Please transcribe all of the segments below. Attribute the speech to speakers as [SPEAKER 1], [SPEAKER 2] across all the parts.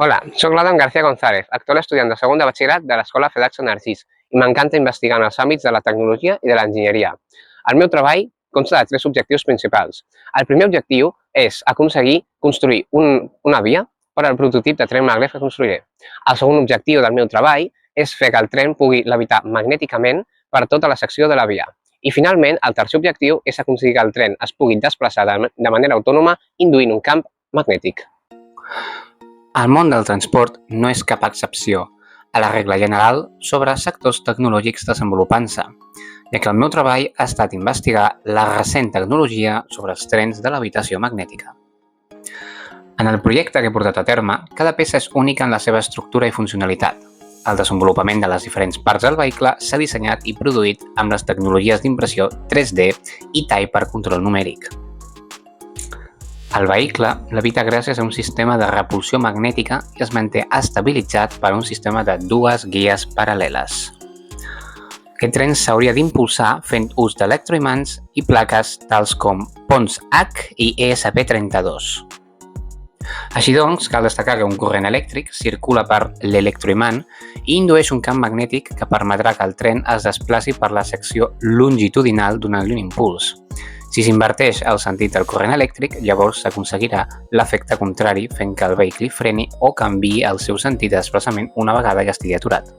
[SPEAKER 1] Hola, soc l'Adam García González, actual estudiant de segon de batxillerat de l'Escola FEDAC Narcís i m'encanta investigar en els àmbits de la tecnologia i de l'enginyeria. El meu treball consta de 3 objectius principals. El primer objectiu és aconseguir construir una via per al prototip de tren maglev que construiré. El segon objectiu del meu treball és fer que el tren pugui levitar magnèticament per tota la secció de la via. I finalment, el tercer objectiu és aconseguir que el tren es pugui desplaçar de manera autònoma induint un camp magnètic.
[SPEAKER 2] El món del transport no és cap excepció a la regla general sobre sectors tecnològics desenvolupant-se, ja que el meu treball ha estat investigar la recent tecnologia sobre els trens de levitació magnètica. En el projecte que he portat a terme, cada peça és única en la seva estructura i funcionalitat. El desenvolupament de les diferents parts del vehicle s'ha dissenyat i produït amb les tecnologies d'impressió 3D i tall per control numèric. El vehicle levita gràcies a un sistema de repulsió magnètica i es manté estabilitzat per un sistema de 2 guies paral·leles. Aquest tren s'hauria d'impulsar fent ús d'electroimants i plaques tals com ponts H i ESP32. Així doncs, cal destacar que un corrent elèctric circula per l'electroimant i indueix un camp magnètic que permetrà que el tren es desplaci per la secció longitudinal donant-li un impuls. Si s'inverteix el sentit del corrent elèctric, llavors s'aconseguirà l'efecte contrari fent que el vehicle freni o canviï el seu sentit de desplaçament una vegada que estigui aturat.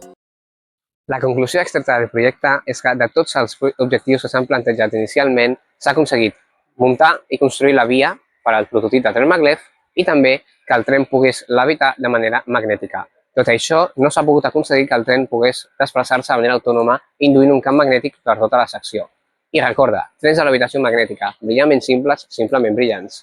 [SPEAKER 1] La conclusió extreta del projecte és que de tots els objectius que s'han plantejat inicialment s'ha aconseguit muntar i construir la via per al prototip de tren maglev i també que el tren pogués levitar de manera magnètica. Tot això no s'ha pogut aconseguir que el tren pogués desplaçar-se de manera autònoma induint un camp magnètic per tota la secció. I recorda, trens de levitació magnètica, brillamment simples, simplement brillants.